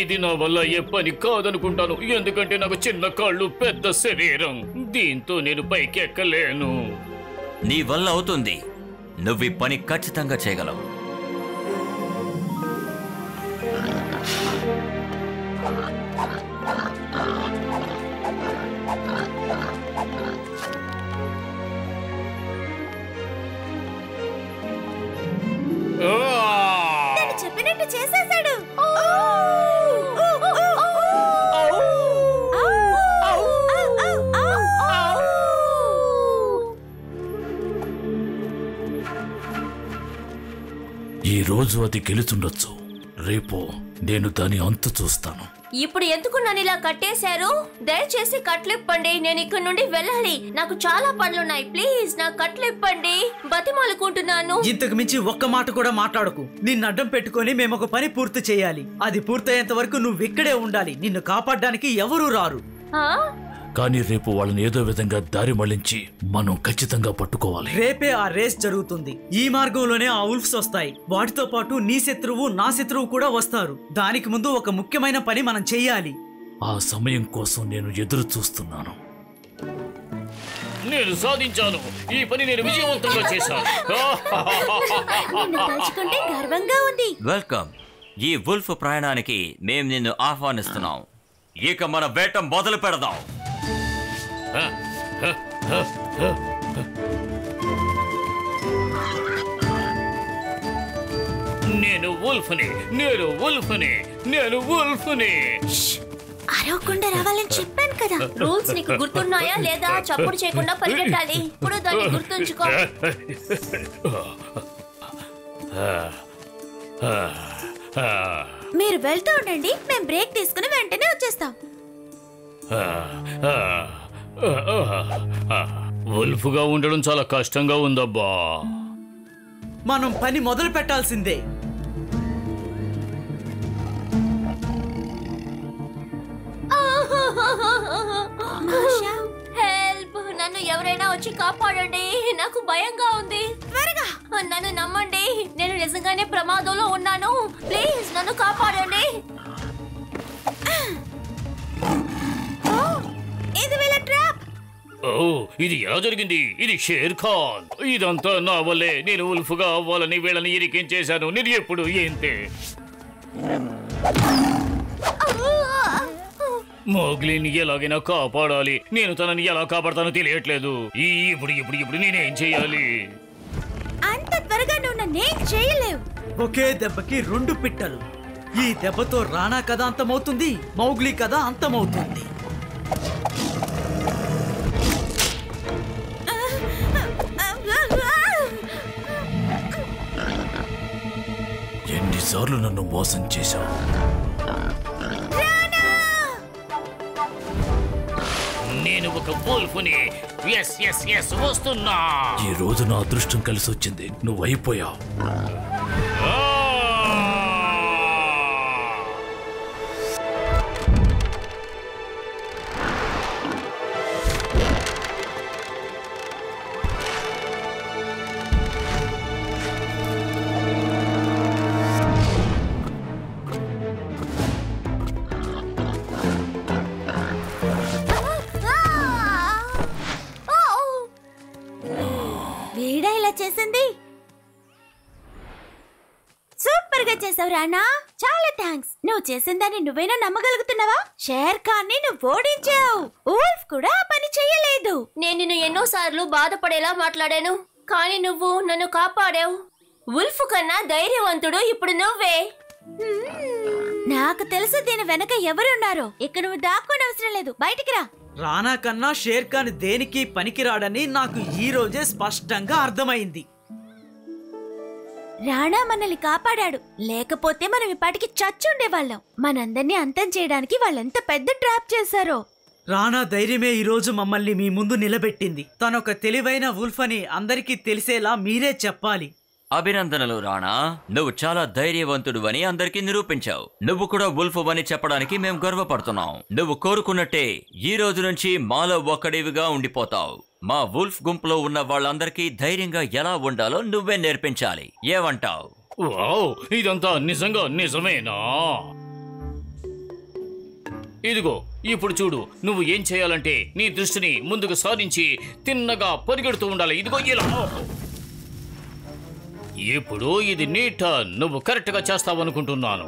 ఇది నా వల్ల ఏ పని కాదనుకుంటాను, ఎందుకంటే నాకు చిన్న కాళ్ళు పెద్ద శరీరం, దీంతో నేను పైకి ఎక్కలేను. నీ వల్ల అవుతుంది, నువ్వు ఈ పని ఖచ్చితంగా చేయగలవు. చెప్పినట్టు చేసేసాడు. ఈ రోజు అది గెలుచుండొచ్చు, రేపు నేను దాని అంతు చూస్తాను. ఇప్పుడు ఎందుకు నన్ను ఇలా కట్టేశారు? దయచేసి కట్లిప్పండి, నేను ఇక్కడ నుండి వెళ్ళాలి. నాకు చాలా పనులున్నాయి, ప్లీజ్ నాకు కట్లిప్పండి, బతిమాలుకుంటున్నాను. ఇంతకు మించి ఒక్క మాట కూడా మాట్లాడకు. నిన్ను అడ్డం పెట్టుకొని మేము ఒక పని పూర్తి చేయాలి. అది పూర్తయ్యేంత వరకు నువ్వు ఇక్కడే ఉండాలి. నిన్ను కాపాడడానికి ఎవరూ రారు. కానీ రేపు వాళ్ళని ఏదో విధంగా దారి మళ్లించి మనం ఖచ్చితంగా పట్టుకోవాలి. రేపే ఆ రేస్ జరుగుతుంది. ఈ మార్గంలోనే ఆ ఉల్ఫ్స్ వస్తాయి. వాటితో పాటు నీ శత్రువు నా శత్రువు కూడా వస్తారు. దానికి ముందు ఒక ముఖ్యమైన పని మనం చెయ్యాలి. ఆ సమయం కోసం నేను ఎదురు చూస్తున్నాను. నేను సాధించాను, ఈ పని నేను విజయవంతంగా చేశాను. గర్వంగా ఉంది. వెల్కమ్. ఈ వుల్ఫ్ ప్రయాణానికి మేము నిన్ను ఆహ్వానిస్తున్నాం. ఇక మన వేట మొదలు పెడదాం. నేను వుల్ఫ్ని, నేను వుల్ఫ్ని, నేను వుల్ఫ్ని. అరవకుండా రావాలని చెప్పాను కదా. రూల్స్ నీకు గుర్తున్నాయా లేదా? చప్పుడు చేయకుండా పరిగెట్టాలి. ఇప్పుడు దాన్ని గుర్తుంచుకో. మీరు వెళ్తూ ఉండండి, మేము బ్రేక్ తీసుకుని వెంటనే వచ్చేస్తాం. వుల్ఫ్గా ఉండడం చాలా కష్టంగా ఉందబ్బా. మనం పని మొదలు పెట్టాల్సిందే. హెల్ప్, నన్ను ఎవరైనా వచ్చి కాపాడండి, నాకు భయంగా ఉంది. త్వరగా నన్ను నమ్మండి, నేను నిజంగానే ప్రమాదంలో ఉన్నాను. ప్లీజ్ నన్ను కాపాడండి. ఇది వీళ్ళ ట్రాప్. ఓ, ఇది ఎలా జరిగింది? ఇది షేర్ ఖాన్. ఇదంతా నా వల్లే. నేను వుల్ఫ్గా అవ్వాలని వీళ్ళని ఇరికించేశాను. నేను ఎప్పుడు ఏంటే మోగ్లీని ఎలాగైనా కాపాడాలి. నేను తనని ఎలా కాపాడతానో తెలియట్లేదు. ఇప్పుడు ఇప్పుడు ఇప్పుడు నేనేం చెయ్యాలి? అంత త్వరగా నువ్వు నన్నేం చేయలేవు. ఒకే దెబ్బకి రెండు పిట్టలు. ఈ దెబ్బతో రాణా కథ అంతమవుతుంది, మౌగ్లీ కథ అంతమవుతుంది. ఎన్నిసార్లు నన్ను మోసం చేశావు? నేను ఒక వుల్ఫ్ని. ఎస్ ఎస్ ఎస్ వస్తున్నా. ఈ రోజు నా అదృష్టం కలిసి వచ్చింది. నువ్వు అయిపోయావు. వీడా ఇలా చేసింది? సూపర్ గా చేసావు రాణా, చాలా థ్యాంక్స్. నువ్వు చేసిన దాన్ని నువ్వైనా నమ్మగలుగుతున్నావా? షేర్ ఖాన్ ని నువ్వు ఓడించావు. వుల్ఫ్ కూడా ఆ పని చేయలేదు. నేను నిన్ను ఎన్నోసార్లు బాధపడేలా మాట్లాడాను, కానీ నువ్వు నన్ను కాపాడావు. వుల్ఫ్ కన్నా ధైర్యవంతుడు ఇప్పుడు నువ్వే. నాకు తెలుసు దీని వెనక ఎవరున్నారో. ఇక్కడ నువ్వు దాక్కోని అవసరం లేదు, బయటికి రా. రాణా కన్నా షేర్ ఖాన్ దేనికి పనికిరాడని నాకు ఈ రోజే స్పష్టంగా అర్థమైంది. రాణా మనల్ని కాపాడాడు, లేకపోతే మనం ఇప్పటికి చచ్చుండేవాళ్ళం. మనందరినీ అంతం చేయడానికి వాళ్ళెంత పెద్ద ట్రాప్ చేశారో. రాణా ధైర్యమే ఈ రోజు మమ్మల్ని మీ ముందు నిలబెట్టింది. తనొక తెలివైన వుల్ఫ్ అని అందరికీ తెలిసేలా మీరే చెప్పాలి. అభినందనలు రాణా. నువ్వు చాలా ధైర్యవంతుడు అని అందరికీ నిరూపించావు. నువ్వు కూడా వుల్ఫ్ అని చెప్పడానికి మేము గర్వపడుతున్నాం. నువ్వు కోరుకున్నట్టే ఈ రోజు నుంచి మాలో ఒక్కడివిగా ఉండిపోతావు. మా వుల్ఫ్ గుంపులో ఉన్న వాళ్ళందరికీ ధైర్యంగా ఎలా ఉండాలో నువ్వే నేర్పించాలి. ఏమంటావు? వావ్, ఇదంతా నిజంగా నిజమేనా? ఇదిగో ఇప్పుడు చూడు, నువ్వు ఏం చేయాలంటే నీ దృష్టిని ముందుకు సారించి తిన్నగా పరిగెడుతూ ఉండాలి. ఇదిగో ఇలా. ఇప్పుడు ఇది నీ టర్న్. నువ్వు కరెక్ట్ గా చేస్తావనుకుంటున్నాను.